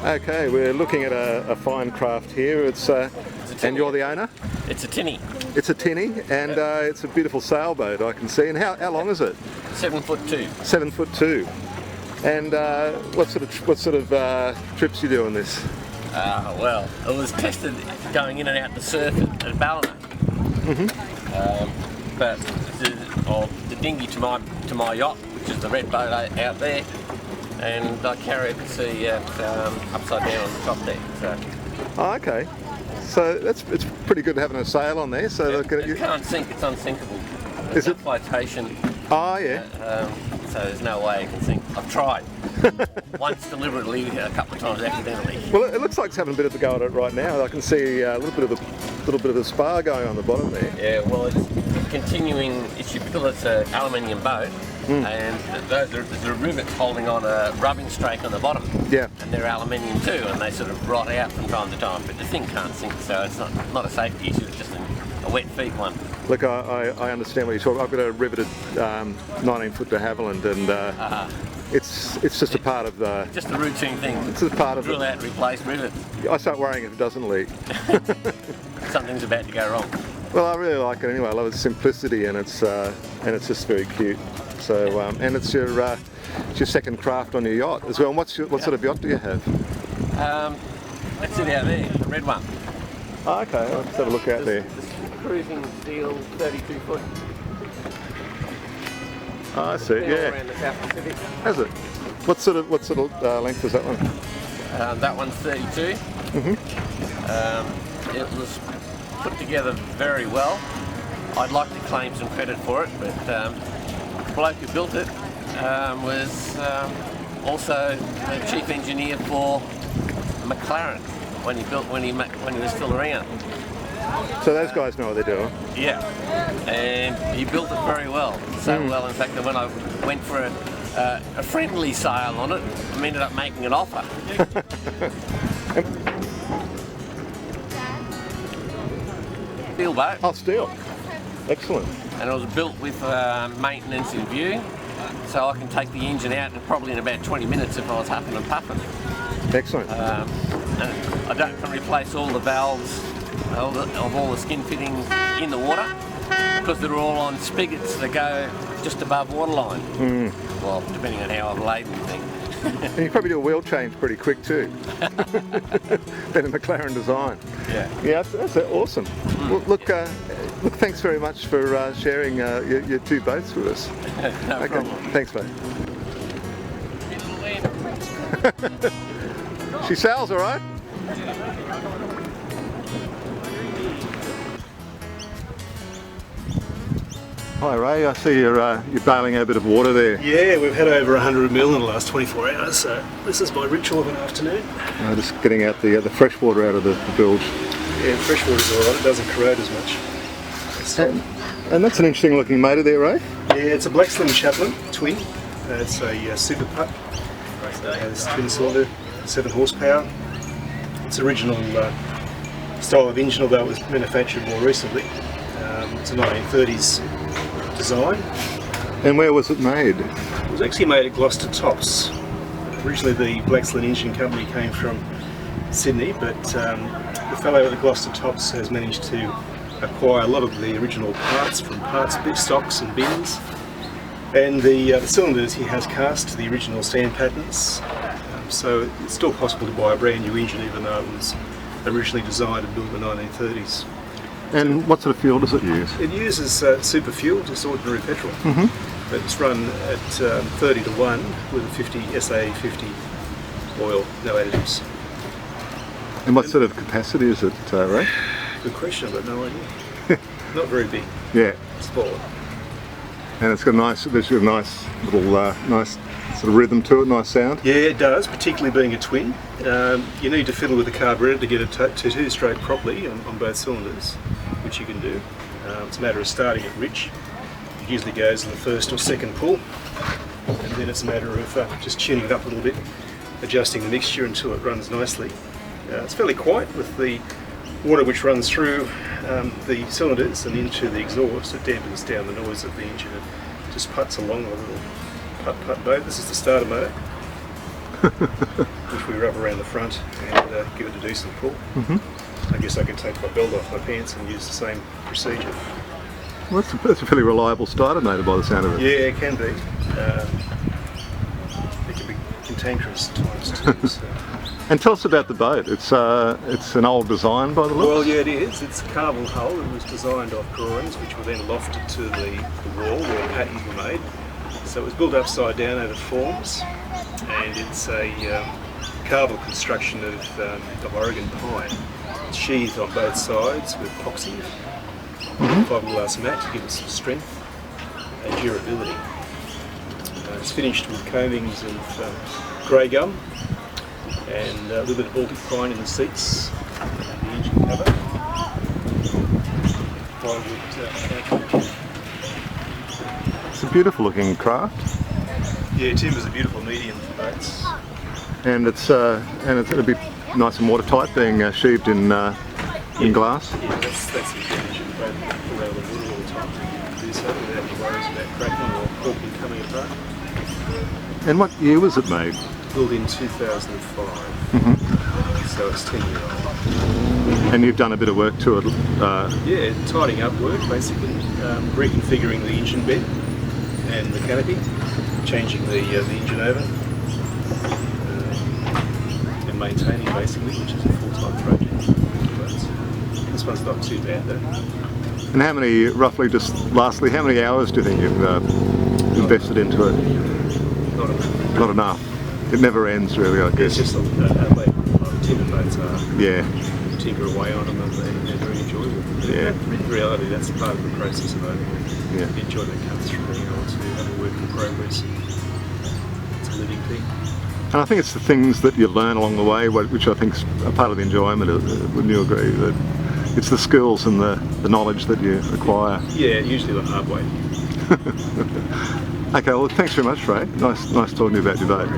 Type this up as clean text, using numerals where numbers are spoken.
Okay, we're looking at a fine craft here. And you're the owner? It's a tinny. It's a tinny, and it's a beautiful sailboat I can see. And how long is it? 7'2". 7'2". And what sort of trips you do on this? Well, it was tested going in and out to surf at Ballina. But the dinghy to my yacht, which is the red boat out there, and I carry it to sea upside down on the top deck. So. Oh, okay. So it's pretty good having a sail on there. So it can't sink; it's unsinkable. Is it flotation? Oh yeah. So there's no way it can sink. I've tried once deliberately, a couple of times accidentally. Well, it looks like it's having a bit of a go at it right now. I can see a little bit of a spar going on the bottom there. Yeah, well, it's a continuing issue because it's an aluminium boat, and there's a rivet holding on a rubbing strake on the bottom. Yeah. And they're aluminium too, and they sort of rot out from time to time. But the thing can't sink, so it's not a safety issue. It's just a wet feet one. Look, I understand what you're talking. I've got a riveted 19-foot de Havilland, and it's just a part of the. Just a routine thing. It's a part of drill out, replace rivet. I start worrying if it doesn't leak. Something's about to go wrong. Well, I really like it anyway. I love its simplicity, and it's just very cute. So, and it's your second craft on your yacht as well. And what sort of yacht do you have? That's it out there, the red one. Oh, okay, let's have a look out there. Cruising steel, 32 foot. Oh, I see. Yeah. Around the South Pacific. Has it? What sort of length is that one? That one's 32. It was put together very well. I'd like to claim some credit for it, but the bloke who built it was also the chief engineer for McLaren when he was still around. So those guys know what they're doing. Yeah, and he built it very well. So well, in fact, that when I went for a friendly sale on it, I ended up making an offer. Steel boat. Oh, steel. Excellent. And it was built with maintenance in view, so I can take the engine out probably in about 20 minutes if I was huffing and puffing. Excellent. And I can replace all the valves of all the skin fittings in the water because they're all on spigots that go just above waterline. Well, depending on how I've laden things. And you probably do a wheel change pretty quick too. Better McLaren design. Yeah. Yeah, that's awesome. Well, look, thanks very much for sharing your two boats with us. No problem. Thanks, mate. She sails all right? Hi Ray, I see you're bailing out a bit of water there. Yeah, we've had over 100 mil in the last 24 hours, so this is my ritual of an afternoon. Just getting out the fresh water out of the bilge. Yeah, fresh water's alright, it doesn't corrode as much. And that's an interesting looking motor there, Ray? Yeah, it's a Black Slim Chaplin twin. It's a super putt. It has twin cylinder, 7 horsepower. It's original style of engine, although it was manufactured more recently. It's a 1930s design. And where was it made? It was actually made at Gloucester Tops. Originally the Blaxland Engine Company came from Sydney, but the fellow at the Gloucester Tops has managed to acquire a lot of the original parts from parts stocks and bins. And the cylinders he has cast to the original stand patterns, so it's still possible to buy a brand new engine even though it was originally designed and built in the 1930s. And what sort of fuel does it use? It uses super fuel, just ordinary petrol. But it's run at 30 to 1 with a 50 SA50 oil, no additives. And what sort of capacity is it, Ray? Good question, I've got no idea. Not very big. Yeah. Small. And it's got a nice little nice sort of rhythm to it, nice sound. Yeah, it does, particularly being a twin. You need to fiddle with the carburettor to get it to two-stroke properly on both cylinders, which you can do. It's a matter of starting it rich. It usually goes in the first or second pull, and then it's a matter of just tuning it up a little bit, adjusting the mixture until it runs nicely. It's fairly quiet with the water which runs through the cylinders and into the exhaust. It dampens down the noise of the engine and just putts along a little putt boat. This is the starter motor. which we wrap around the front and give it a decent pull. I guess I could take my belt off my pants and use the same procedure. Well, that's a fairly reliable starter motor by the sound of it. Yeah, it can be. It can be cantankerous at times too. So. And tell us about the boat. It's an old design by the looks. Well, yeah, it is. It's a carvel hull. It was designed off drawings, which were then lofted to the wall where patterns were made. So it was built upside down over forms, and it's a carvel construction of Oregon pine. It's sheathed on both sides with epoxy, fiberglass mat to give it some strength and durability. It's finished with coamings of grey gum and a little bit of Baltic pine in the seats and the engine cover. It's a beautiful looking craft. Yeah, timber's a beautiful medium for boats. And it'll be nice and watertight, being sheathed in glass. Yeah, that's the advantage of the boat. Pull out of the water all the time. Do so without any worries about cracking or corking coming apart. And what year was it made? Built in 2005, so it's 10-year-old. And you've done a bit of work to it. Yeah, tidying up work basically, reconfiguring the engine bed and the canopy, changing the engine over, and maintaining basically, which is a full-time project. But this one's not too bad though. And how many, roughly, just lastly, how many hours do you think you've invested into it? Not enough. Not enough. It never ends, really, I guess. It's just a way timber boats are. Yeah. You tinker away on them and they're very enjoyable. Yeah. In reality, that's part of the process of owning. Yeah. The enjoyment comes from being able to have a work in progress. It's a living thing. And I think it's the things that you learn along the way, which I think is a part of the enjoyment. Wouldn't you agree that it's the skills and the knowledge that you acquire? Yeah, usually the hard way. Okay, well, thanks very much, Ray. Nice talking to you about your boat.